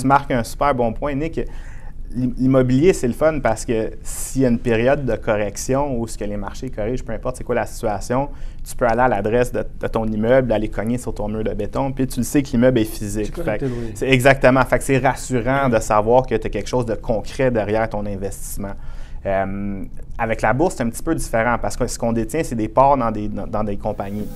Tu marques un super bon point, Nick. L'immobilier, c'est le fun parce que s'il y a une période de correction où ce que les marchés corrigent, peu importe c'est quoi la situation, tu peux aller à l'adresse de ton immeuble, aller cogner sur ton mur de béton, puis tu le sais que l'immeuble est physique. C'est exactement. Fait que c'est rassurant de savoir que tu as quelque chose de concret derrière ton investissement. Avec la bourse, c'est un petit peu différent parce que ce qu'on détient, c'est des parts dans des compagnies.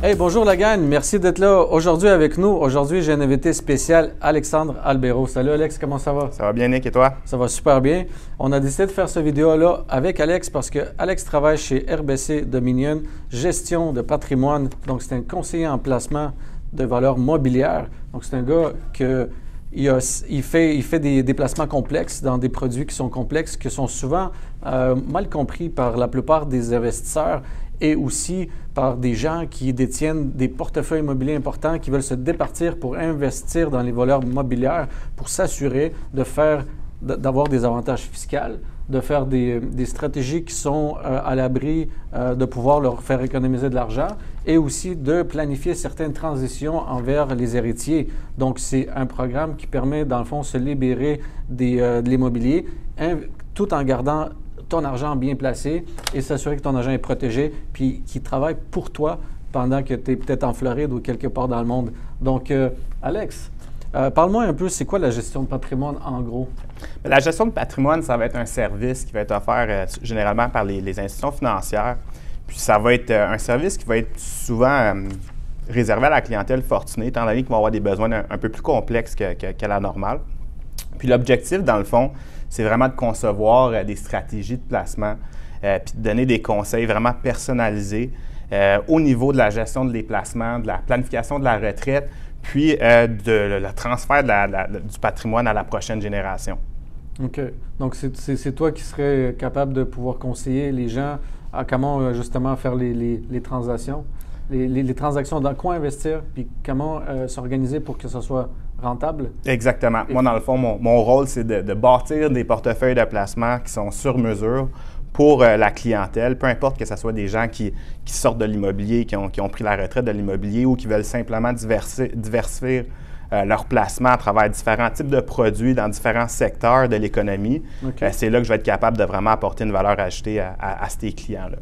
Hey, bonjour la gang, merci d'être là aujourd'hui avec nous. Aujourd'hui, j'ai un invité spécial, Alexandre Albero. Salut Alex, comment ça va? Ça va bien, Nick, et toi? Ça va super bien. On a décidé de faire cette vidéo-là avec Alex parce que Alex travaille chez RBC Dominion, gestion de patrimoine. Donc, c'est un conseiller en placement de valeurs mobilières. Donc, c'est un gars il fait des placements complexes dans des produits qui sont complexes, qui sont souvent mal compris par la plupart des investisseurs et aussi par des gens qui détiennent des portefeuilles immobiliers importants, qui veulent se départir pour investir dans les valeurs mobilières, pour s'assurer d'avoir des avantages fiscaux, de faire des stratégies qui sont à l'abri de pouvoir leur faire économiser de l'argent et aussi de planifier certaines transitions envers les héritiers. Donc, c'est un programme qui permet, dans le fond, de se libérer de l'immobilier tout en gardant ton argent bien placé et s'assurer que ton argent est protégé puis qu'il travaille pour toi pendant que tu es peut-être en Floride ou quelque part dans le monde. Donc, Alex, parle-moi un peu, c'est quoi la gestion de patrimoine en gros? La gestion de patrimoine, ça va être un service qui va être offert généralement par les institutions financières. Puis ça va être un service qui va être souvent réservé à la clientèle fortunée, étant donné qu'ils vont avoir des besoins un peu plus complexes que la normale. Puis l'objectif, dans le fond, c'est vraiment de concevoir des stratégies de placement puis de donner des conseils vraiment personnalisés au niveau de la gestion de les placements, de la planification de la retraite, puis le transfert du patrimoine à la prochaine génération. OK. Donc, c'est toi qui serais capable de pouvoir conseiller les gens à comment justement faire les transactions, les transactions, dans quoi investir, puis comment s'organiser pour que ce soit rentable? Exactement. Moi, dans le fond, mon rôle, c'est de bâtir des portefeuilles de placement qui sont sur mesure pour la clientèle, peu importe que ce soit des gens qui sortent de l'immobilier, qui ont pris la retraite de l'immobilier ou qui veulent simplement diversifier leur placement à travers différents types de produits dans différents secteurs de l'économie. Okay. C'est là que je vais être capable de vraiment apporter une valeur ajoutée à ces clients-là.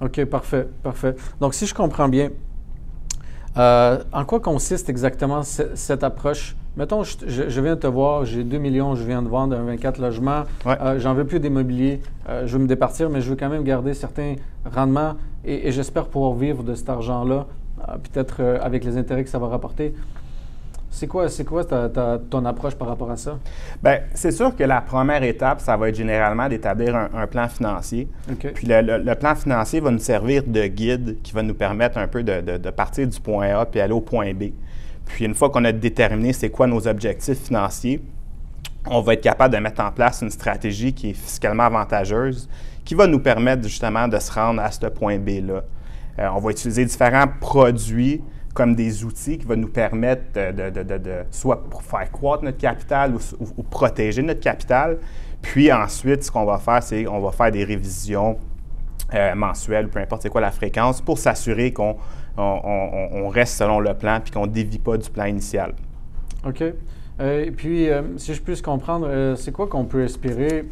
OK, parfait, parfait. Donc, si je comprends bien, en quoi consiste exactement cette approche? Mettons, je viens de te voir, j'ai 2 millions, je viens de vendre un 24 logements, ouais. J'en veux plus d'immobilier, je veux me départir, mais je veux quand même garder certains rendements et j'espère pouvoir vivre de cet argent-là, peut-être avec les intérêts que ça va rapporter. C'est quoi ton approche par rapport à ça? Bien, c'est sûr que la première étape, ça va être généralement d'établir un plan financier. Okay. Puis le plan financier va nous servir de guide qui va nous permettre un peu de partir du point A puis aller au point B. Puis une fois qu'on a déterminé c'est quoi nos objectifs financiers, on va être capable de mettre en place une stratégie qui est fiscalement avantageuse, qui va nous permettre justement de se rendre à ce point B-là. On va utiliser différents produits comme des outils qui vont nous permettre soit pour faire croître notre capital ou protéger notre capital. Puis ensuite, ce qu'on va faire, c'est qu'on va faire des révisions mensuelles, peu importe c'est quoi la fréquence, pour s'assurer qu'on reste selon le plan puis qu'on ne dévie pas du plan initial. OK. Et puis, si je puisse comprendre, c'est quoi qu'on peut espérer?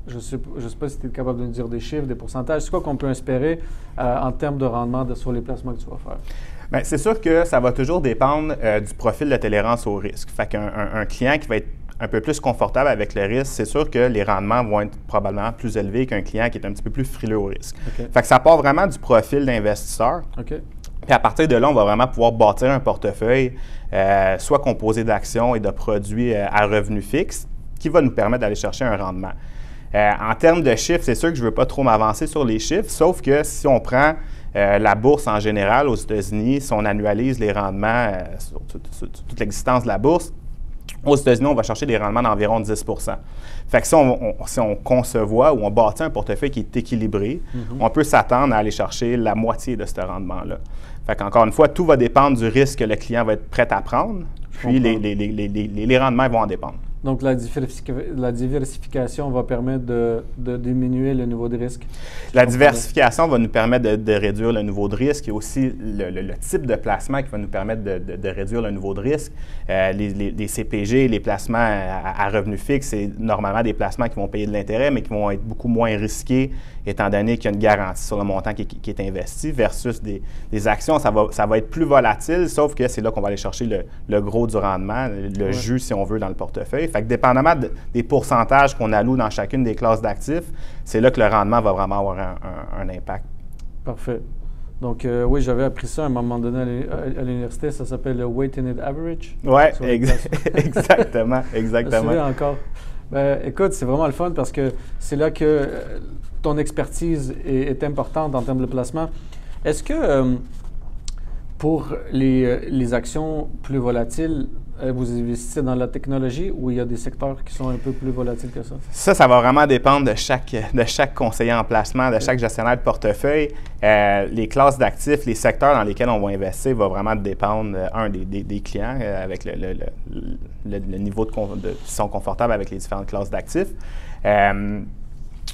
Je ne sais pas si tu es capable de nous dire des chiffres, des pourcentages. C'est quoi qu'on peut espérer en termes de rendement sur les placements que tu vas faire? Bien, c'est sûr que ça va toujours dépendre du profil de tolérance au risque. Fait qu'un client qui va être un peu plus confortable avec le risque, c'est sûr que les rendements vont être probablement plus élevés qu'un client qui est un petit peu plus frileux au risque. Okay. Fait que ça part vraiment du profil d'investisseur. Okay. Puis à partir de là, on va vraiment pouvoir bâtir un portefeuille, soit composé d'actions et de produits à revenus fixes, qui va nous permettre d'aller chercher un rendement. En termes de chiffres, c'est sûr que je ne veux pas trop m'avancer sur les chiffres, sauf que si on prend la bourse en général aux États-Unis, si on annualise les rendements sur toute l'existence de la bourse, aux États-Unis, on va chercher des rendements d'environ 10 %. Fait que si on concevoit ou on bâtit un portefeuille qui est équilibré, on peut s'attendre à aller chercher la moitié de ce rendement-là. Fait qu'encore une fois, tout va dépendre du risque que le client va être prêt à prendre, puis les rendements vont en dépendre. Donc, la diversification va permettre de diminuer le niveau de risque. La diversification va nous permettre de réduire le niveau de risque. Il y a aussi le type de placement qui va nous permettre de réduire le niveau de risque. Les CPG, les placements à revenus fixes, c'est normalement des placements qui vont payer de l'intérêt, mais qui vont être beaucoup moins risqués, étant donné qu'il y a une garantie sur le montant qui est investi, versus des actions. Ça va être plus volatile, sauf que c'est là qu'on va aller chercher le gros du rendement, le jus, si on veut, dans le portefeuille. Fait que dépendamment des pourcentages qu'on alloue dans chacune des classes d'actifs, c'est là que le rendement va vraiment avoir un impact. Parfait. Donc, oui, j'avais appris ça à un moment donné à l'université. Ça s'appelle le Weighted Average. Oui, exactement. Je me souviens encore. Ben, écoute, c'est vraiment le fun parce que c'est là que ton expertise est importante en termes de placement. Est-ce que pour les actions plus volatiles, vous investissez dans la technologie ou il y a des secteurs qui sont un peu plus volatiles que ça? Ça va vraiment dépendre de chaque conseiller en placement, de chaque gestionnaire de portefeuille. Les classes d'actifs, les secteurs dans lesquels on va investir va vraiment dépendre, des clients avec le niveau qui sont confortables avec les différentes classes d'actifs.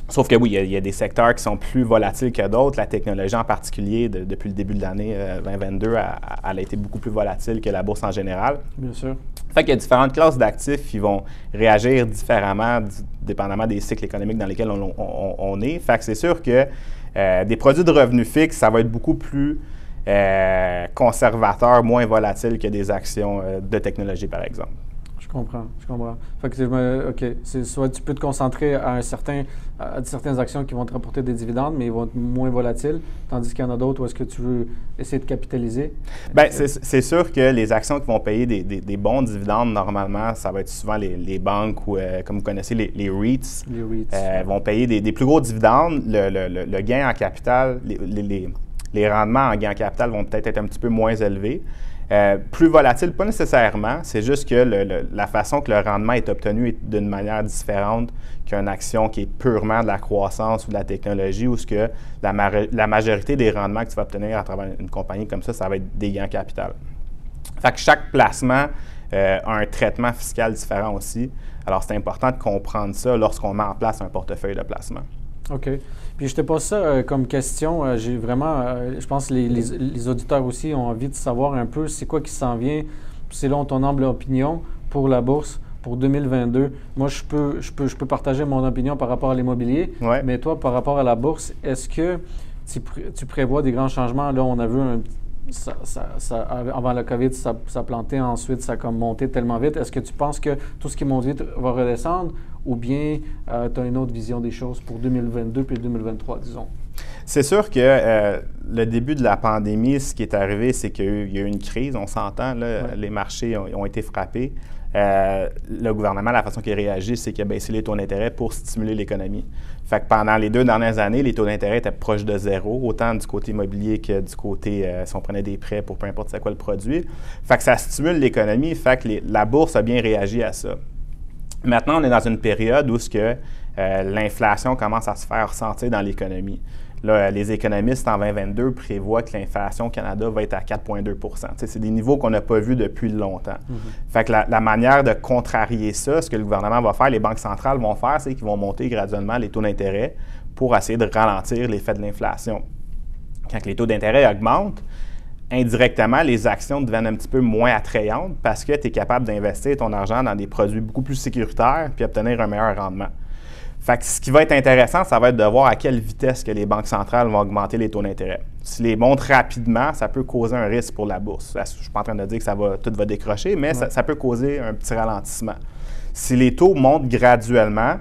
Sauf que oui, il y a des secteurs qui sont plus volatiles que d'autres. La technologie en particulier, depuis le début de l'année 2022, elle a été beaucoup plus volatile que la bourse en général. Bien sûr. Fait qu'il y a différentes classes d'actifs qui vont réagir différemment, dépendamment des cycles économiques dans lesquels on est. Fait que c'est sûr que des produits de revenus fixes, ça va être beaucoup plus conservateur, moins volatile que des actions de technologie, par exemple. Je comprends. Fait que OK. C'est soit tu peux te concentrer à certaines actions qui vont te rapporter des dividendes, mais ils vont être moins volatiles, tandis qu'il y en a d'autres où est-ce que tu veux essayer de capitaliser? Bien, c'est sûr que les actions qui vont payer des bons dividendes, normalement, ça va être souvent les banques ou, comme vous connaissez, les REITs. Les REITs. Vont payer des plus gros dividendes. Le gain en capital, les rendements en gain en capital vont peut-être être un petit peu moins élevés. Plus volatile, pas nécessairement. C'est juste que la façon que le rendement est obtenu est d'une manière différente qu'une action qui est purement de la croissance ou de la technologie, où ce que la majorité des rendements que tu vas obtenir à travers une compagnie comme ça va être des gains en capital. Fait que chaque placement a un traitement fiscal différent aussi. Alors, c'est important de comprendre ça lorsqu'on met en place un portefeuille de placement. OK. Puis je te pose ça comme question. J'ai vraiment, je pense que les auditeurs aussi ont envie de savoir un peu c'est quoi qui s'en vient, selon ton humble opinion, pour la bourse pour 2022. Moi, je peux partager mon opinion par rapport à l'immobilier, mais toi, par rapport à la bourse, est-ce que tu prévois des grands changements? Là, on a vu avant la COVID, ça a planté, ensuite ça a comme monté tellement vite. Est-ce que tu penses que tout ce qui monte vite va redescendre ou bien tu as une autre vision des choses pour 2022 puis 2023, disons? C'est sûr que le début de la pandémie, ce qui est arrivé, c'est qu'il y a eu une crise, on s'entend, les marchés ont été frappés. Le gouvernement, la façon qu'il a réagi, c'est qu'il a baissé les taux d'intérêt pour stimuler l'économie. Fait que pendant les 2 dernières années, les taux d'intérêt étaient proches de zéro, autant du côté immobilier que du côté, si on prenait des prêts pour peu importe c'est quoi le produit. Fait que ça stimule l'économie, fait que la bourse a bien réagi à ça. Maintenant, on est dans une période où l'inflation commence à se faire ressentir dans l'économie. Là, les économistes en 2022 prévoient que l'inflation au Canada va être à 4,2 %. C'est des niveaux qu'on n'a pas vus depuis longtemps. Fait que la manière de contrarier ça, ce que le gouvernement va faire, les banques centrales vont faire, c'est qu'ils vont monter graduellement les taux d'intérêt pour essayer de ralentir l'effet de l'inflation. Quand les taux d'intérêt augmentent, indirectement, les actions deviennent un petit peu moins attrayantes parce que tu es capable d'investir ton argent dans des produits beaucoup plus sécuritaires puis obtenir un meilleur rendement. Fait que ce qui va être intéressant, ça va être de voir à quelle vitesse que les banques centrales vont augmenter les taux d'intérêt. S'ils les montent rapidement, ça peut causer un risque pour la bourse. Je ne suis pas en train de dire que tout va décrocher, mais ça peut causer un petit ralentissement. Si les taux montent graduellement,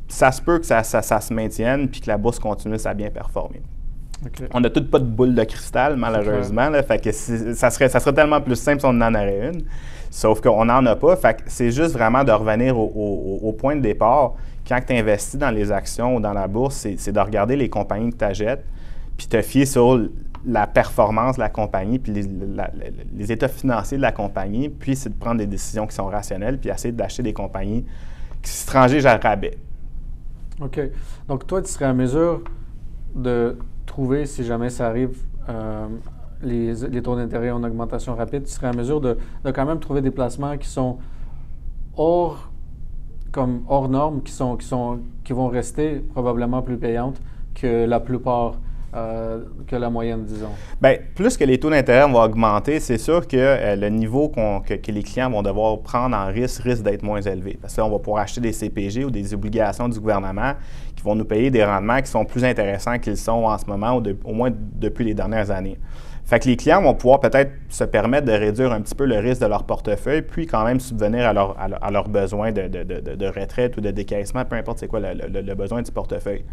ça se peut que ça se maintienne puis que la bourse continue à bien performer. Okay. On n'a toutes pas de boule de cristal, malheureusement. Là, fait que ça serait tellement plus simple si on en aurait une. Sauf qu'on n'en a pas. Fait que c'est juste vraiment de revenir au point de départ. Quand tu investis dans les actions ou dans la bourse, c'est de regarder les compagnies que tu achètes, puis te fier sur la performance de la compagnie, puis les états financiers de la compagnie, puis c'est de prendre des décisions qui sont rationnelles, puis essayer d'acheter des compagnies qui se transigent à rabais. OK. Donc, toi, tu serais en mesure de trouver, si jamais ça arrive, les taux d'intérêt en augmentation rapide, tu serais en mesure de quand même trouver des placements qui sont hors comme hors normes qui vont rester probablement plus payantes que la plupart, que la moyenne, disons? Bien, plus que les taux d'intérêt vont augmenter, c'est sûr que le niveau que les clients vont devoir prendre en risque d'être moins élevé. Parce que là, on va pouvoir acheter des CPG ou des obligations du gouvernement qui vont nous payer des rendements qui sont plus intéressants qu'ils sont en ce moment, ou au moins depuis les dernières années. Fait que les clients vont pouvoir peut-être se permettre de réduire un petit peu le risque de leur portefeuille, puis quand même subvenir à leurs besoins de retraite ou de décaissement, peu importe c'est quoi le besoin du portefeuille.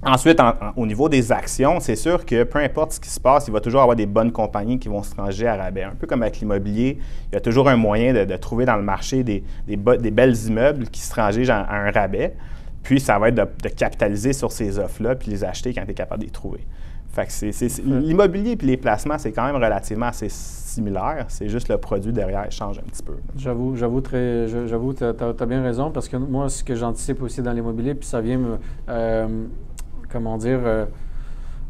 Ensuite, au niveau des actions, c'est sûr que peu importe ce qui se passe, il va toujours y avoir des bonnes compagnies qui vont se ranger à rabais. Un peu comme avec l'immobilier, il y a toujours un moyen de trouver dans le marché des belles immeubles qui se rangent à un rabais. Puis, ça va être de capitaliser sur ces offres-là puis les acheter quand tu es capable de les trouver. Fait que l'immobilier et les placements, c'est quand même relativement assez similaire. C'est juste le produit derrière change un petit peu. J'avoue, tu as bien raison, parce que moi, ce que j'anticipe aussi dans l'immobilier, puis ça vient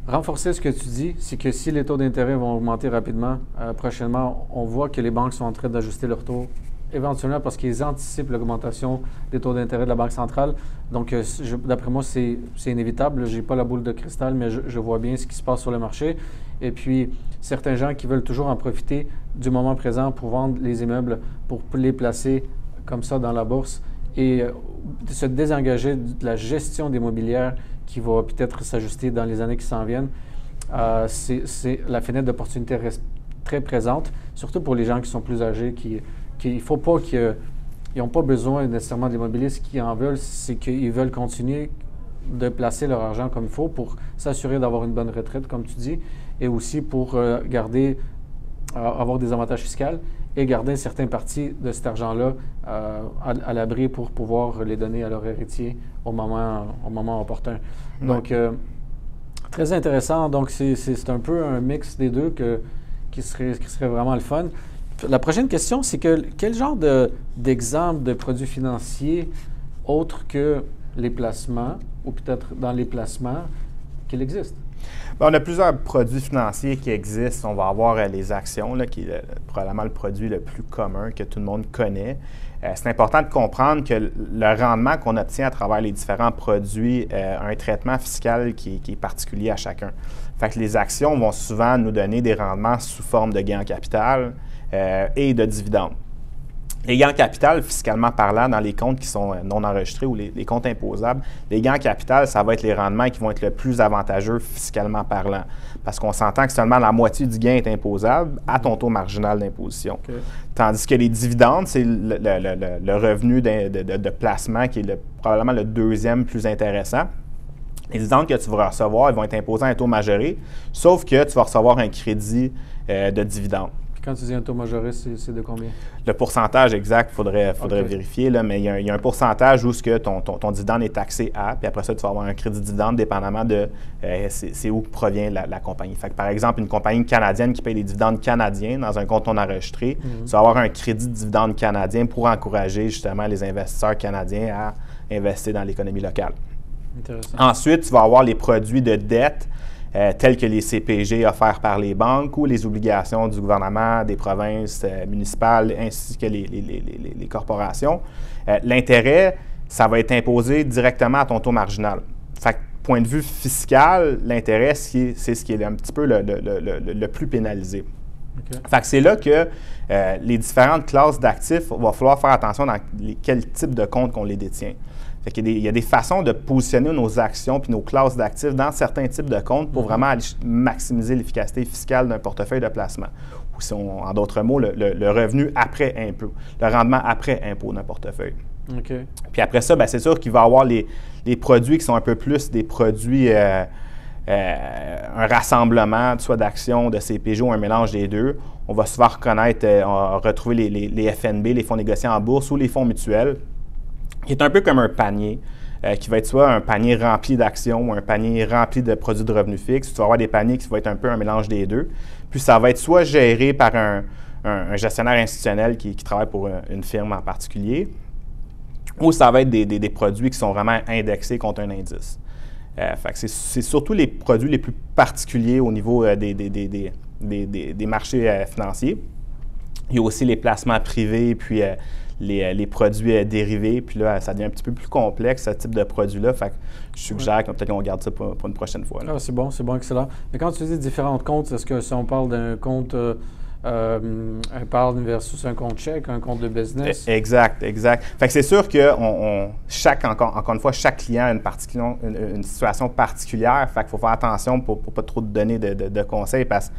renforcer ce que tu dis, c'est que si les taux d'intérêt vont augmenter rapidement, prochainement, on voit que les banques sont en train d'ajuster leurs taux, éventuellement parce qu'ils anticipent l'augmentation des taux d'intérêt de la Banque centrale. Donc, d'après moi, c'est inévitable. Je n'ai pas la boule de cristal, mais je vois bien ce qui se passe sur le marché. Et puis, certains gens qui veulent toujours en profiter du moment présent pour vendre les immeubles, pour les placer comme ça dans la bourse et se désengager de la gestion des immobilières qui va peut-être s'ajuster dans les années qui s'en viennent. La fenêtre d'opportunité reste très présente, surtout pour les gens qui sont plus âgés, il ne faut pas qu'ils n'ont pas besoin nécessairement de l'immobilier. Ce qu'ils en veulent, c'est qu'ils veulent continuer de placer leur argent comme il faut pour s'assurer d'avoir une bonne retraite, comme tu dis, et aussi pour avoir des avantages fiscaux et garder une certaine partie de cet argent-là à l'abri pour pouvoir les donner à leur héritier au moment opportun. Ouais. Donc, très intéressant. Donc, c'est un peu un mix des deux qui serait vraiment le fun. La prochaine question, c'est quel genre d'exemple de produits financiers autres que les placements, ou peut-être dans les placements, qu'il existe? Bien, on a plusieurs produits financiers qui existent. On va avoir les actions, là, qui est probablement le produit le plus commun que tout le monde connaît. C'est important de comprendre que le rendement qu'on obtient à travers les différents produits a un traitement fiscal qui est particulier à chacun. Fait que les actions vont souvent nous donner des rendements sous forme de gains en capital et de dividendes. Les gains en capital, fiscalement parlant, dans les comptes qui sont non enregistrés ou les comptes imposables, les gains en capital, ça va être les rendements qui vont être le plus avantageux fiscalement parlant. Parce qu'on s'entend que seulement la moitié du gain est imposable à ton taux marginal d'imposition. Okay. Tandis que les dividendes, c'est le revenu de placement qui est probablement le deuxième plus intéressant. Les dividendes que tu vas recevoir, ils vont être imposés à un taux majoré, sauf que tu vas recevoir un crédit de dividendes. Quand tu dis un taux majoré, c'est de combien? Le pourcentage exact, il faudrait vérifier, là, mais il y a un pourcentage où ton dividende est taxé à, puis après ça, tu vas avoir un crédit dividende dépendamment de c'est où provient la compagnie. Fait que, par exemple, une compagnie canadienne qui paye des dividendes canadiens dans un compte non enregistré, tu vas avoir un crédit de dividende canadien pour encourager justement les investisseurs canadiens à investir dans l'économie locale. Intéressant. Ensuite, tu vas avoir les produits de dette, tels que les CPG offerts par les banques ou les obligations du gouvernement, des provinces municipales, ainsi que les corporations. L'intérêt, ça va être imposé directement à ton taux marginal. Fait que, point de vue fiscal, l'intérêt, c'est ce qui est un petit peu le plus pénalisé. Okay. Fait que c'est là que les différentes classes d'actifs, il va falloir faire attention dans quel type de compte qu'on les détient. Fait qu'il y a des façons de positionner nos actions puis nos classes d'actifs dans certains types de comptes pour vraiment aller maximiser l'efficacité fiscale d'un portefeuille de placement. Ou en d'autres mots, le revenu après impôt, le rendement après impôt d'un portefeuille. Okay. Puis après ça, bien, c'est sûr qu'il va y avoir les produits qui sont un peu plus des produits, un rassemblement, soit d'actions, de CPG ou un mélange des deux. On va souvent retrouver les FNB, les fonds négociés en bourse ou les fonds mutuels, qui est un peu comme un panier, qui va être soit un panier rempli d'actions ou un panier rempli de produits de revenus fixes. Tu vas avoir des paniers qui vont être un peu un mélange des deux. Puis ça va être soit géré par un gestionnaire institutionnel qui travaille pour une firme en particulier, ou ça va être des produits qui sont vraiment indexés contre un indice. Fait que c'est surtout les produits les plus particuliers au niveau des marchés financiers. Il y a aussi les placements privés, puis les produits dérivés. Puis là, ça devient un petit peu plus complexe, ce type de produit-là. Fait que je suggère que peut-être qu'on garde ça pour une prochaine fois. Ah, c'est bon, excellent. Mais quand tu dis différents comptes, est-ce que si on parle d'un compte épargne versus un compte chèque, un compte de business? Exact. Fait que c'est sûr que encore une fois, chaque client a une situation particulière. Fait qu'il faut faire attention pour ne pas trop te donner de conseils parce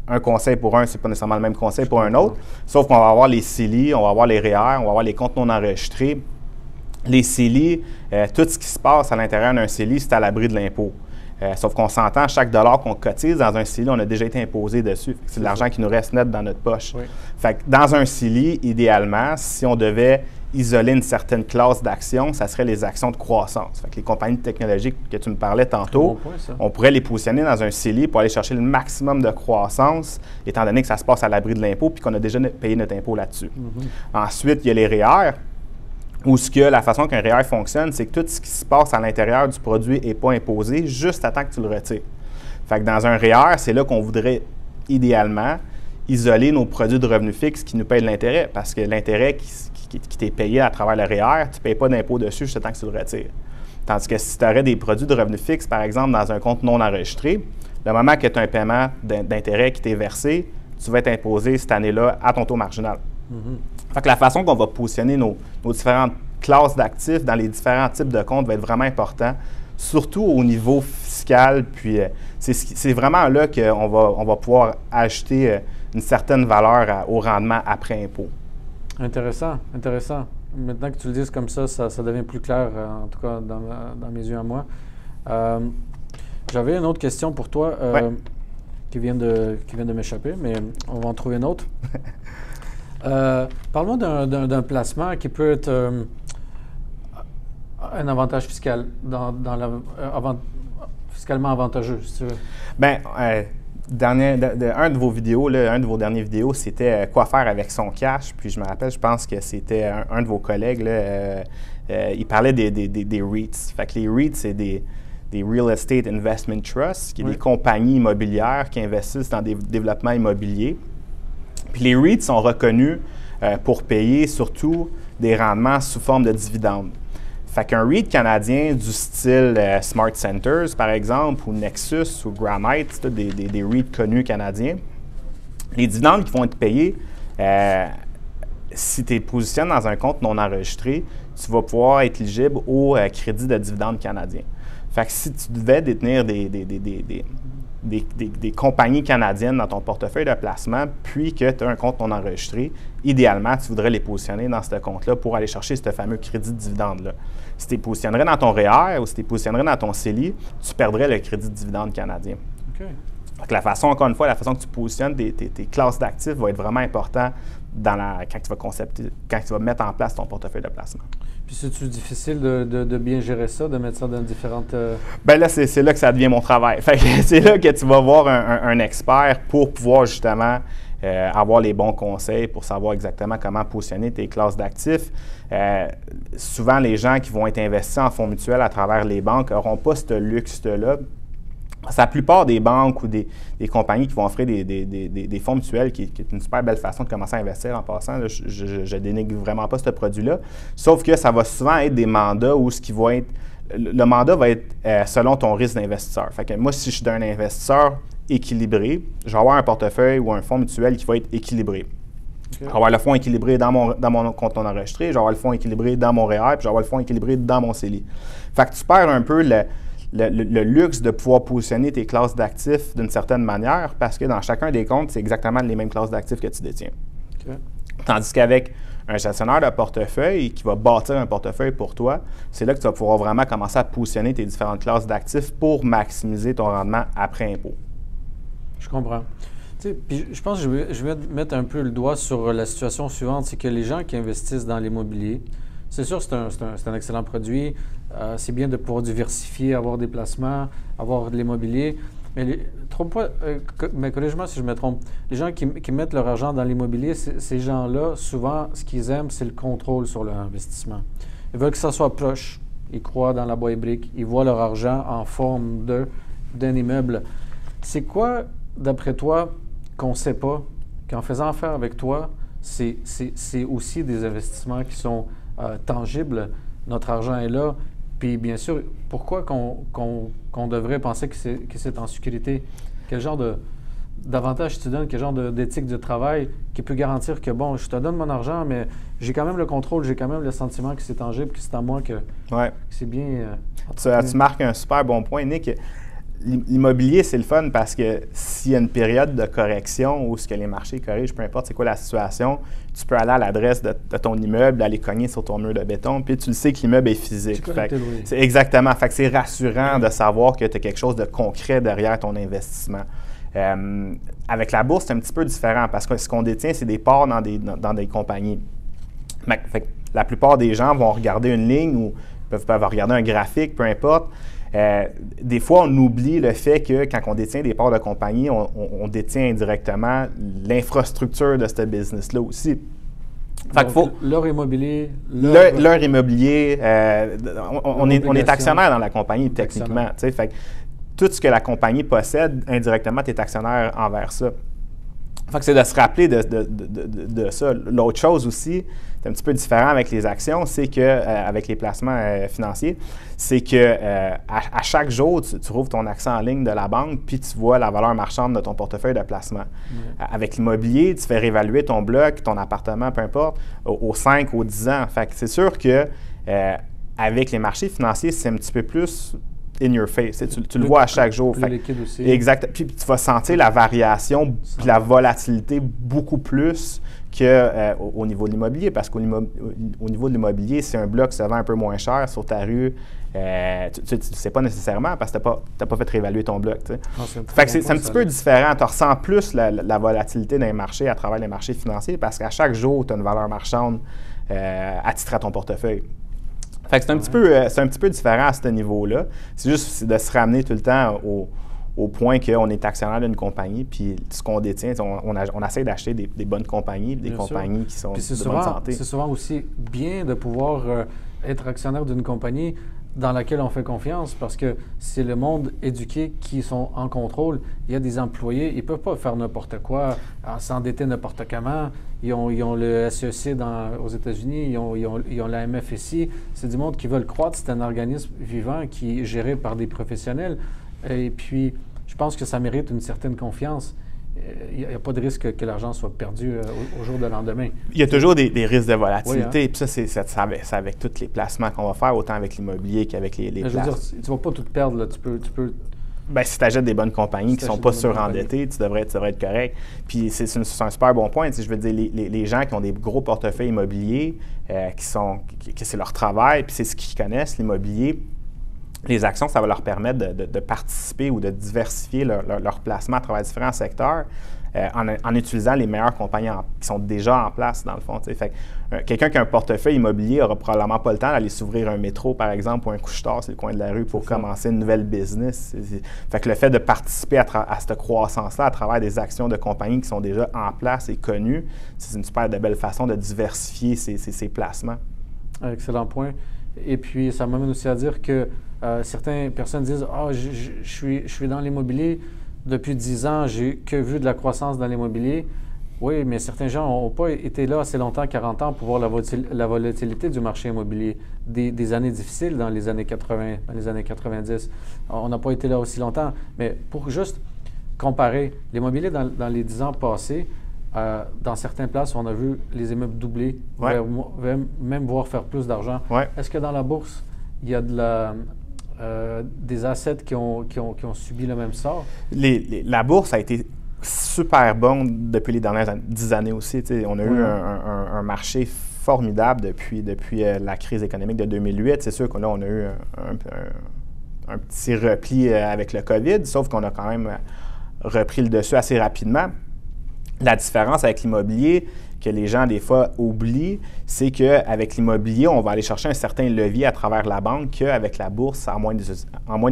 qu'un conseil pour un, c'est pas nécessairement le même conseil pour un autre. Sauf qu'on va avoir les CELI, on va avoir les REER, on va avoir les comptes non enregistrés. Les CELI, tout ce qui se passe à l'intérieur d'un CELI, c'est à l'abri de l'impôt. Sauf qu'on s'entend, chaque dollar qu'on cotise dans un CELI, on a déjà été imposé dessus. C'est de l'argent qui nous reste net dans notre poche. Oui. Fait que dans un CELI, idéalement, si on devait isoler une certaine classe d'actions, ça serait les actions de croissance. Fait que les compagnies technologiques que tu me parlais tantôt, on pourrait les positionner dans un CELI pour aller chercher le maximum de croissance, étant donné que ça se passe à l'abri de l'impôt puis qu'on a déjà payé notre impôt là-dessus. Ensuite, il y a les REER. Où la façon qu'un REER fonctionne, c'est que tout ce qui se passe à l'intérieur du produit n'est pas imposé juste à temps que tu le retires. Fait que dans un REER, c'est là qu'on voudrait idéalement isoler nos produits de revenus fixes qui nous payent de l'intérêt. Parce que l'intérêt qui t'est payé à travers le REER, tu ne payes pas d'impôt dessus juste à temps que tu le retires. Tandis que si tu aurais des produits de revenus fixes, par exemple, dans un compte non enregistré, le moment que tu as un paiement d'intérêt qui t'est versé, tu vas être imposé cette année-là à ton taux marginal. Fait que la façon qu'on va positionner nos différentes classes d'actifs dans les différents types de comptes va être vraiment important, surtout au niveau fiscal. Puis c'est vraiment là qu'on va pouvoir ajouter une certaine valeur au rendement après impôt. Intéressant. Maintenant que tu le dises comme ça devient plus clair, en tout cas dans mes yeux à moi. J'avais une autre question pour toi qui vient de m'échapper, mais on va en trouver une autre. Parle-moi d'un placement qui peut être un avantage fiscal, fiscalement avantageux, si tu veux. Bien, un de vos vidéos, un de vos dernières vidéos, c'était quoi faire avec son cash. Puis je me rappelle, je pense que c'était un de vos collègues, il parlait des REITs. Fait que les REITs, c'est des Real Estate Investment Trusts, qui sont des compagnies immobilières qui investissent dans des développements immobiliers. Puis les REITs sont reconnus pour payer surtout des rendements sous forme de dividendes. Fait qu'un REIT canadien du style Smart Centers, par exemple, ou Nexus ou Granite, c'est des REIts connus canadiens, les dividendes qui vont être payés, si tu es positionné dans un compte non enregistré, tu vas pouvoir être éligible au crédit de dividendes canadien. Fait que si tu devais détenir des compagnies canadiennes dans ton portefeuille de placement, puis que tu as un compte non enregistré, idéalement, tu voudrais les positionner dans ce compte-là pour aller chercher ce fameux crédit de dividende-là. Si tu les positionnerais dans ton REER ou si tu les positionnerais dans ton CELI, tu perdrais le crédit de dividende canadien. OK. Donc, encore une fois, la façon que tu positionnes tes classes d'actifs va être vraiment important quand tu vas mettre en place ton portefeuille de placement. Puis c'est-tu difficile de bien gérer ça, de mettre ça dans différentes... Bien là, c'est là que ça devient mon travail. Fait que c'est là que tu vas voir un expert pour pouvoir justement avoir les bons conseils pour savoir exactement comment positionner tes classes d'actifs. Souvent, les gens qui vont être investis en fonds mutuels à travers les banques n'auront pas ce luxe-là. La plupart des banques ou des compagnies qui vont offrir des fonds mutuels, qui est une super belle façon de commencer à investir en passant, là, je dénigre vraiment pas ce produit-là, sauf que ça va souvent être des mandats où le mandat va être selon ton risque d'investisseur. Fait que moi, si je suis un investisseur équilibré, je vais avoir un portefeuille ou un fonds mutuel qui va être équilibré. Okay. Je vais avoir le fonds équilibré dans mon compte non enregistré, je vais avoir le fonds équilibré dans mon REER, puis je vais avoir le fonds équilibré dans mon CELI. Fait que tu perds un peu le luxe de pouvoir positionner tes classes d'actifs d'une certaine manière parce que dans chacun des comptes, c'est exactement les mêmes classes d'actifs que tu détiens. Okay. Tandis qu'avec un gestionnaire de portefeuille qui va bâtir un portefeuille pour toi, c'est là que tu vas pouvoir vraiment commencer à positionner tes différentes classes d'actifs pour maximiser ton rendement après impôt. Je comprends. Tu sais, puis je pense que je vais mettre un peu le doigt sur la situation suivante, c'est que les gens qui investissent dans l'immobilier, c'est sûr, c'est un excellent produit. C'est bien de pouvoir diversifier, avoir des placements, avoir de l'immobilier. Mais mais corrige-moi si je me trompe. Les gens qui mettent leur argent dans l'immobilier, ces gens-là, souvent, ce qu'ils aiment, c'est le contrôle sur leur investissement. Ils veulent que ça soit proche. Ils croient dans la boîte brique. Ils voient leur argent en forme d'un immeuble. C'est quoi, d'après toi, qu'on ne sait pas, qu'en faisant affaire avec toi, c'est aussi des investissements qui sont tangibles. Notre argent est là. Puis bien sûr, pourquoi qu'on devrait penser que c'est en sécurité? Quel genre d'avantage tu donnes, quel genre d'éthique de travail qui peut garantir que, bon, je te donne mon argent, mais j'ai quand même le contrôle, j'ai quand même le sentiment que c'est tangible, que c'est à moi, que c'est bien... Tu marques un super bon point, Nick. L'immobilier, c'est le fun parce que s'il y a une période de correction où ce que les marchés corrigent, peu importe c'est quoi la situation, tu peux aller à l'adresse de ton immeuble, aller cogner sur ton mur de béton, puis tu le sais que l'immeuble est physique. C'est exactement. Fait que c'est rassurant de savoir que tu as quelque chose de concret derrière ton investissement. Avec la bourse, c'est un petit peu différent parce que ce qu'on détient, c'est des parts dans des compagnies. Fait que la plupart des gens vont regarder une ligne ou peuvent regarder un graphique, peu importe. Des fois, on oublie le fait que quand on détient des parts de compagnie, on détient indirectement l'infrastructure de ce business-là aussi. Fait donc, leur immobilier. Leur immobilier, on est actionnaire dans la compagnie, techniquement. Fait que tout ce que la compagnie possède, indirectement, tu es actionnaire envers ça. Fait que c'est de se rappeler de ça. L'autre chose aussi, c'est un petit peu différent avec les actions, c'est que avec les placements financiers, c'est que à chaque jour, tu rouvres ton accès en ligne de la banque, puis tu vois la valeur marchande de ton portefeuille de placement. Avec l'immobilier, tu fais réévaluer ton bloc, ton appartement, peu importe, aux 5, aux 10 ans. Fait que c'est sûr que avec les marchés financiers, c'est un petit peu plus in your face. Tu le vois à chaque jour. Plus liquide aussi. Exact. Puis tu vas sentir la variation puis la volatilité beaucoup plus qu'au niveau de l'immobilier. Parce qu'au niveau de l'immobilier, si un bloc se vend un peu moins cher sur ta rue, tu ne sais pas nécessairement parce que tu n'as pas fait réévaluer ton bloc. Fait que c'est un petit peu différent. Tu ressens plus la volatilité d'un marché à travers les marchés financiers parce qu'à chaque jour, tu as une valeur marchande attitrée à ton portefeuille. Fait que c'est un petit peu différent à ce niveau-là. C'est juste de se ramener tout le temps au point qu'on est actionnaire d'une compagnie, puis ce qu'on détient, on essaie d'acheter des bonnes compagnies, des compagnies qui sont de bonne santé. C'est souvent aussi bien de pouvoir être actionnaire d'une compagnie dans laquelle on fait confiance parce que c'est le monde éduqué qui sont en contrôle. Il y a des employés, ils ne peuvent pas faire n'importe quoi, s'endetter n'importe comment. Ils ont le SEC aux États-Unis, ils ont la MFSI. C'est du monde qui veulent croître. C'est un organisme vivant qui est géré par des professionnels. Et puis, je pense que ça mérite une certaine confiance. Il n'y a pas de risque que l'argent soit perdu au jour de lendemain. Il y a toujours des risques de volatilité. Oui, puis ça, c'est avec tous les placements qu'on va faire, autant avec l'immobilier qu'avec les je veux dire, tu ne vas pas tout perdre. Là. Tu peux... Bien, si tu achètes des bonnes compagnies qui ne sont pas surendettées, tu devrais être correct. Puis c'est un super bon point. Je veux dire, les gens qui ont des gros portefeuilles immobiliers, que c'est leur travail, puis c'est ce qu'ils connaissent, l'immobilier, les actions, ça va leur permettre de participer ou de diversifier leur placement à travers différents secteurs en utilisant les meilleures compagnies qui sont déjà en place, dans le fond. Fait quelqu'un qui a un portefeuille immobilier n'aura probablement pas le temps d'aller s'ouvrir un métro, par exemple, ou un couche-tard sur le coin de la rue pour commencer une nouvelle business. Fait que le fait de participer à cette croissance-là à travers des actions de compagnies qui sont déjà en place et connues, c'est une super belle façon de diversifier ses placements. Excellent point. Et puis, ça m'amène aussi à dire que certaines personnes disent « Ah, je suis dans l'immobilier, depuis 10 ans, j'ai que vu de la croissance dans l'immobilier. » Oui, mais certains gens n'ont pas été là assez longtemps, 40 ans, pour voir la volatilité du marché immobilier. Des années difficiles dans les années 80, dans les années 90. On n'a pas été là aussi longtemps. Mais pour juste comparer, l'immobilier dans les 10 ans passés, dans certaines places, on a vu les immeubles doubler, même voir faire plus d'argent. Ouais. Est-ce que dans la bourse, il y a des assets qui ont subi le même sort? La bourse a été super bonne depuis les dernières 10 années aussi. On a eu un marché formidable depuis la crise économique de 2008. C'est sûr que là, on a eu un petit repli avec le COVID, sauf qu'on a quand même repris le dessus assez rapidement. La différence avec l'immobilier que les gens, des fois, oublient, c'est qu'avec l'immobilier, on va aller chercher un certain levier à travers la banque qu'avec la bourse, à moins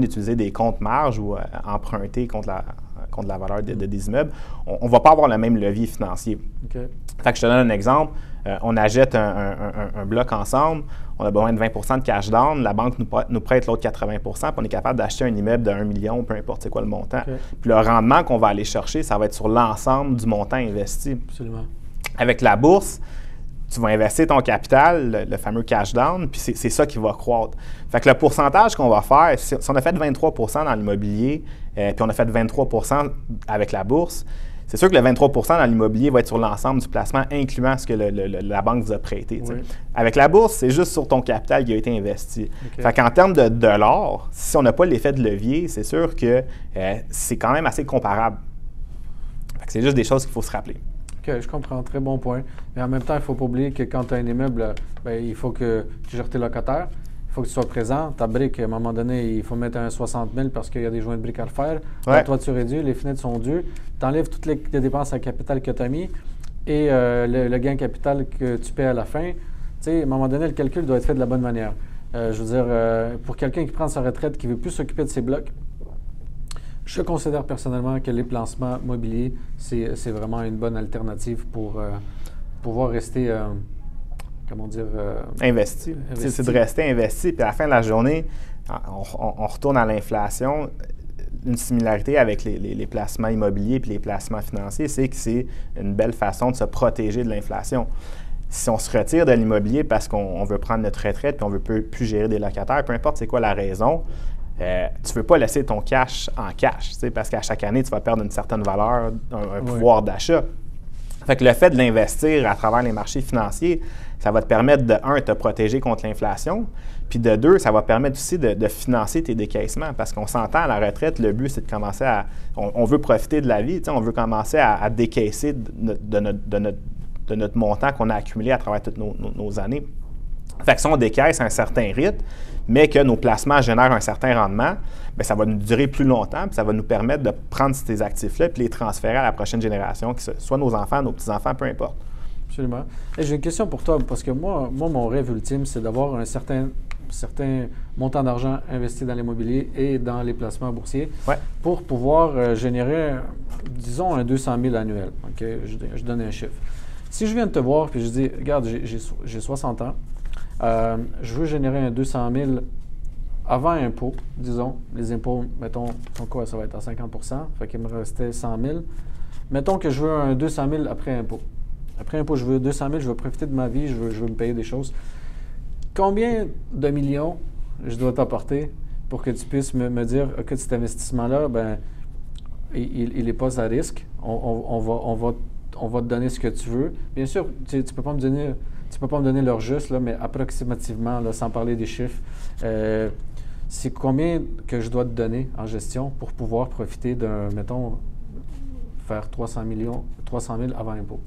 d'utiliser des comptes marge ou emprunter contre la valeur des immeubles, on ne va pas avoir le même levier financier. Okay. Fait que je te donne un exemple. On achète un bloc ensemble, on a besoin de 20 de cash down, la banque nous prête l'autre 80 puis on est capable d'acheter un immeuble de 1 million, peu importe c'est quoi le montant. Okay. Puis le rendement qu'on va aller chercher, ça va être sur l'ensemble du montant investi. Absolument. Avec la bourse, tu vas investir ton capital, le fameux cash down, puis c'est ça qui va croître. Fait que le pourcentage qu'on va faire, si on a fait 23 dans l'immobilier, puis on a fait 23 avec la bourse, c'est sûr que le 23 dans l'immobilier va être sur l'ensemble du placement, incluant ce que la banque vous a prêté. Oui. Avec la bourse, c'est juste sur ton capital qui a été investi. Okay. Fait qu'en termes de dollars, si on n'a pas l'effet de levier, c'est sûr que c'est quand même assez comparable. Fait que c'est juste des choses qu'il faut se rappeler. OK, je comprends. Très bon point. Mais en même temps, il ne faut pas oublier que quand tu as un immeuble, il faut que tu gères tes locataires. Il faut que tu sois présent. Ta brique, à un moment donné, il faut mettre un 60 000 parce qu'il y a des joints de briques à le faire. La toiture est due, les fenêtres sont dues. Tu enlèves toutes les dépenses à capital que tu as mis et le gain capital que tu paies à la fin. Tu sais, à un moment donné, le calcul doit être fait de la bonne manière. Je veux dire, pour quelqu'un qui prend sa retraite, qui ne veut plus s'occuper de ses blocs, je considère personnellement que les placements mobiliers, c'est vraiment une bonne alternative pour pouvoir rester, investi. C'est de rester investi. Puis à la fin de la journée, on retourne à l'inflation. Une similarité avec les placements immobiliers puis les placements financiers, c'est que c'est une belle façon de se protéger de l'inflation. Si on se retire de l'immobilier parce qu'on veut prendre notre retraite puis on ne veut plus gérer des locataires, peu importe c'est quoi la raison, tu ne veux pas laisser ton cash en cash, parce qu'à chaque année, tu vas perdre une certaine valeur, un pouvoir d'achat. Fait que le fait de l'investir à travers les marchés financiers, ça va te permettre de, un, te protéger contre l'inflation, puis de deux, ça va permettre aussi de financer tes décaissements, parce qu'on s'entend à la retraite, le but, c'est de commencer à... On veut profiter de la vie, on veut commencer à décaisser de notre montant qu'on a accumulé à travers toutes nos années. Fait que si on décaisse à un certain rythme, mais que nos placements génèrent un certain rendement, bien, ça va nous durer plus longtemps, puis ça va nous permettre de prendre ces actifs-là et les transférer à la prochaine génération, que ce soit nos enfants, nos petits-enfants, peu importe. Absolument. Et j'ai une question pour toi, parce que moi mon rêve ultime, c'est d'avoir un certain montant d'argent investi dans l'immobilier et dans les placements boursiers pour pouvoir générer, disons, un 200 000 annuel. Okay? Je donne un chiffre. Si je viens de te voir et je dis, regarde, j'ai 60 ans, je veux générer un 200 000 avant impôt, disons. Les impôts, mettons, quoi, ça va être à 50 %, fait qu'il me restait 100 000. Mettons que je veux un 200 000 après impôt. Après impôt, je veux 200 000, je veux profiter de ma vie, je veux me payer des choses. Combien de millions je dois t'apporter pour que tu puisses me dire que cet investissement-là, ben, il n'est pas à risque. On va te donner ce que tu veux. Bien sûr, tu ne peux pas me donner l'heure juste, là, mais approximativement, là, sans parler des chiffres, c'est combien que je dois te donner en gestion pour pouvoir profiter d'un, mettons, faire 300 000 avant impôt?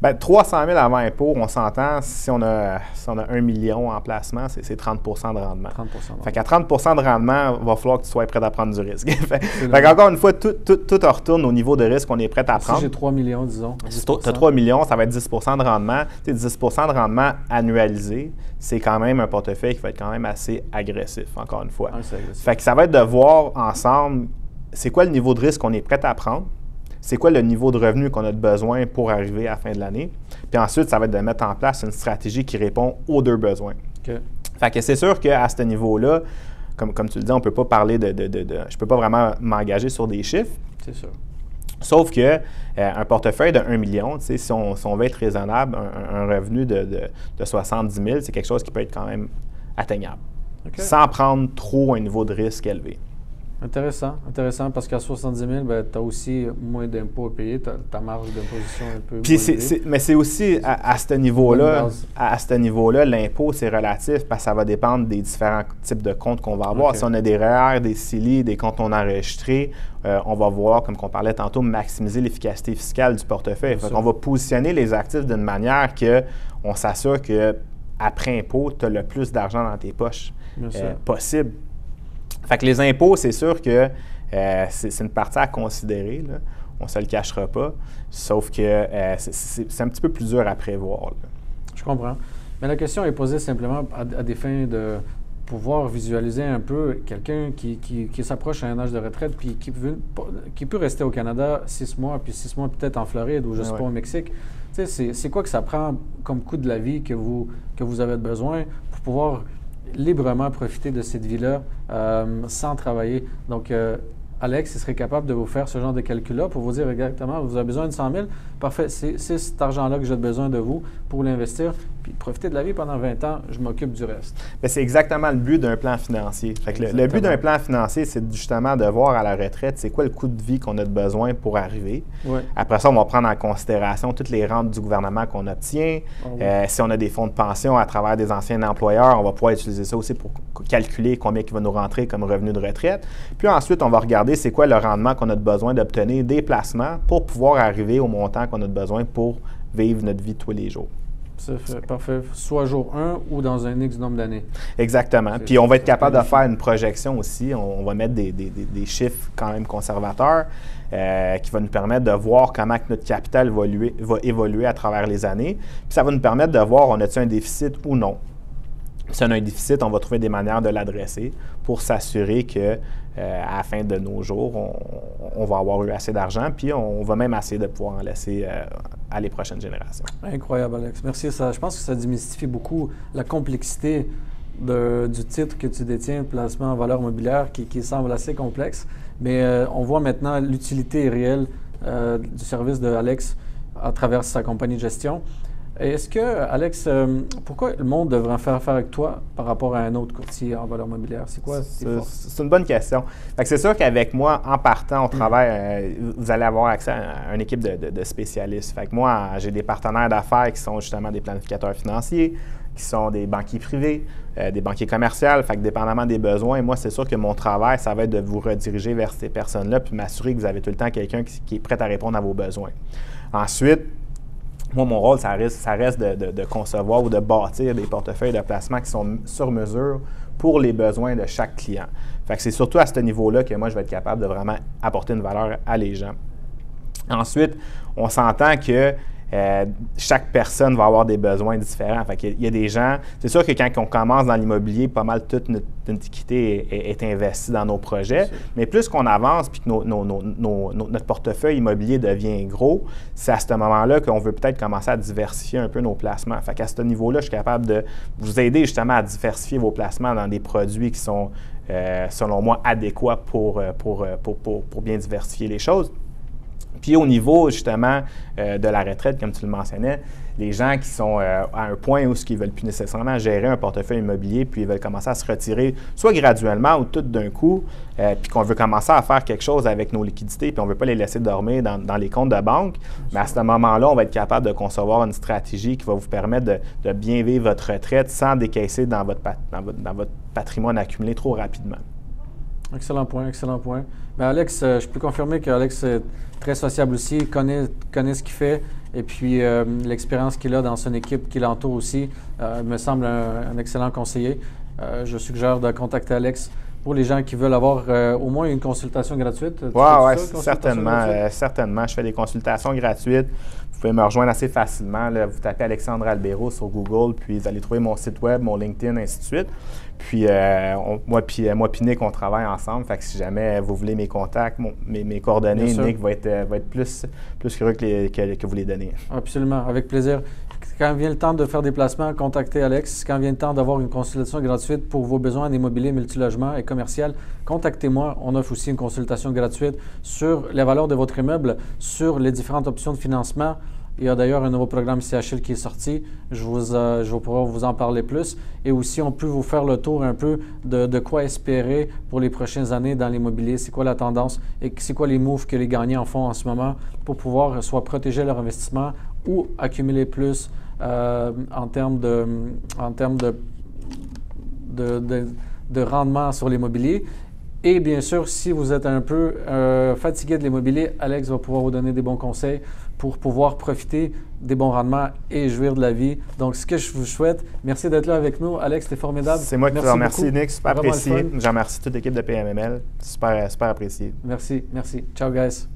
Bien, 300 000 avant impôt, on s'entend, si on a 1 million en placement, c'est 30 de rendement. 30 Fait qu'à 30 de rendement, il va falloir que tu sois prêt à prendre du risque. Fait qu'encore une fois, tout retourne au niveau de risque qu'on est prêt à prendre. Si j'ai 3 millions, disons. Si tu as 3 millions, ça va être 10 de rendement. 10 de rendement annualisé, c'est quand même un portefeuille qui va être quand même assez agressif, encore une fois. C'est agressif. Fait que ça va être de voir ensemble, c'est quoi le niveau de risque qu'on est prêt à prendre. C'est quoi le niveau de revenu qu'on a besoin pour arriver à la fin de l'année. Puis ensuite, ça va être de mettre en place une stratégie qui répond aux deux besoins. Okay. Fait que c'est sûr qu'à ce niveau-là, comme tu le dis, on ne peut pas parler je ne peux pas vraiment m'engager sur des chiffres. C'est sûr. Sauf que un portefeuille de 1 million, si on veut être raisonnable, un revenu de 70 000, c'est quelque chose qui peut être quand même atteignable. Okay. Sans prendre trop un niveau de risque élevé. Intéressant, parce qu'à 70 000, tu as aussi moins d'impôts à payer, ta marge d'imposition est un peu Puis mais c'est aussi à ce niveau-là, l'impôt, c'est relatif parce que ça va dépendre des différents types de comptes qu'on va avoir. Okay. Si on a des REER, des CELI, des comptes non enregistrés, on va voir, comme on parlait tantôt, maximiser l'efficacité fiscale du portefeuille. On va positionner les actifs d'une manière qu'on s'assure qu'après impôt, tu as le plus d'argent dans tes poches possible. Fait que les impôts, c'est sûr que c'est une partie à considérer, là. On ne se le cachera pas, sauf que c'est un petit peu plus dur à prévoir, là. Je comprends. Mais la question est posée simplement à des fins de pouvoir visualiser un peu quelqu'un qui s'approche à un âge de retraite puis qui peut rester au Canada 6 mois, puis 6 mois peut-être en Floride ou je ne sais pas au Mexique. Tu sais, c'est quoi que ça prend comme coût de la vie que vous avez besoin pour pouvoir librement profiter de cette vie-là sans travailler. Donc, Alex, il serait capable de vous faire ce genre de calcul-là pour vous dire exactement, vous avez besoin de 100 000, parfait, c'est cet argent-là que j'ai besoin de vous pour l'investir, puis profiter de la vie pendant 20 ans, je m'occupe du reste. Bien, c'est exactement le but d'un plan financier. Fait que le but d'un plan financier, c'est justement de voir à la retraite, c'est quoi le coût de vie qu'on a besoin pour arriver. Oui. Après ça, on va prendre en considération toutes les rentes du gouvernement qu'on obtient. Si on a des fonds de pension à travers des anciens employeurs, on va pouvoir utiliser ça aussi pour calculer combien il va nous rentrer comme revenu de retraite. Puis ensuite, on va regarder c'est quoi le rendement qu'on a besoin d'obtenir des placements pour pouvoir arriver au montant qu'on a besoin pour vivre notre vie tous les jours. C'est parfait. Soit jour 1 ou dans un X nombre d'années. Exactement. Puis on va être capable de faire une projection aussi. On va mettre des chiffres quand même conservateurs qui vont nous permettre de voir comment que notre capital va évoluer à travers les années. Puis ça va nous permettre de voir on a-t-il un déficit ou non. Si on a un déficit, on va trouver des manières de l'adresser pour s'assurer que à la fin de nos jours, on va avoir eu assez d'argent, puis on va même essayer de pouvoir en laisser à les prochaines générations. Incroyable, Alex. Merci. Je pense que ça démystifie beaucoup la complexité du titre que tu détiens, placement en valeur mobilière, qui semble assez complexe. Mais on voit maintenant l'utilité réelle du service de Alex à travers sa compagnie de gestion. Est-ce que, Alex, pourquoi le monde devrait faire affaire avec toi par rapport à un autre courtier en valeur mobilière? C'est quoi tes forces? C'est une bonne question. C'est sûr qu'avec moi, en partant, on travaille, vous allez avoir accès à une équipe de spécialistes. Fait que moi, j'ai des partenaires d'affaires qui sont justement des planificateurs financiers, qui sont des banquiers privés, des banquiers commerciaux. Fait que dépendamment des besoins, moi, c'est sûr que mon travail, ça va être de vous rediriger vers ces personnes-là puis m'assurer que vous avez tout le temps quelqu'un qui est prêt à répondre à vos besoins. Ensuite, moi, mon rôle, ça reste de concevoir ou de bâtir des portefeuilles de placement qui sont sur mesure pour les besoins de chaque client. Fait que c'est surtout à ce niveau-là que moi, je vais être capable de vraiment apporter une valeur à les gens. Ensuite, on s'entend que chaque personne va avoir des besoins différents. Fait qu'il y a des gens, c'est sûr que quand on commence dans l'immobilier, pas mal toute notre équité est investie dans nos projets, mais plus qu'on avance puis que notre portefeuille immobilier devient gros, c'est à ce moment-là qu'on veut peut-être commencer à diversifier un peu nos placements. Fait qu'à ce niveau-là, je suis capable de vous aider justement à diversifier vos placements dans des produits qui sont, selon moi, adéquats pour bien diversifier les choses. Puis au niveau, justement, de la retraite, comme tu le mentionnais, les gens qui sont à un point où ils ne veulent plus nécessairement gérer un portefeuille immobilier, puis ils veulent commencer à se retirer, soit graduellement ou tout d'un coup, puis qu'on veut commencer à faire quelque chose avec nos liquidités, puis on ne veut pas les laisser dormir dans les comptes de banque, mais à ce moment-là, on va être capable de concevoir une stratégie qui va vous permettre de bien vivre votre retraite sans décaisser dans votre patrimoine accumulé trop rapidement. Excellent point, excellent point. Bien, Alex, je peux confirmer qu'Alex est très sociable aussi, connaît ce qu'il fait et puis l'expérience qu'il a dans son équipe qui l'entoure aussi me semble un excellent conseiller. Je suggère de contacter Alex pour les gens qui veulent avoir au moins une consultation gratuite. Oui, certainement. Certainement. Je fais des consultations gratuites. Vous pouvez me rejoindre assez facilement. Là. Vous tapez Alexandre Albero sur Google, puis vous allez trouver mon site web, mon LinkedIn, ainsi de suite. Puis moi puis Nick, on travaille ensemble. Fait que si jamais vous voulez mes contacts, mes coordonnées, Nick va être plus curieux que vous les donnez. Absolument, avec plaisir. Quand vient le temps de faire des placements, contactez Alex. Quand vient le temps d'avoir une consultation gratuite pour vos besoins en immobilier, multilogement et commercial, contactez-moi. On offre aussi une consultation gratuite sur les valeurs de votre immeuble, sur les différentes options de financement. Il y a d'ailleurs un nouveau programme CHL qui est sorti. Je vais pouvoir vous en parler plus. Et aussi, on peut vous faire le tour un peu de quoi espérer pour les prochaines années dans l'immobilier. C'est quoi la tendance et c'est quoi les moves que les gagnants font en ce moment pour pouvoir soit protéger leur investissement ou accumuler plus en termes de rendement sur l'immobilier. Et bien sûr, si vous êtes un peu fatigué de l'immobilier, Alex va pouvoir vous donner des bons conseils pour pouvoir profiter des bons rendements et jouir de la vie. Donc, ce que je vous souhaite, merci d'être là avec nous. Alex, c'était formidable. C'est moi qui te remercie, Nick. Super apprécié. J'en remercie toute l'équipe de PMML. Super apprécié. Merci. Ciao, guys.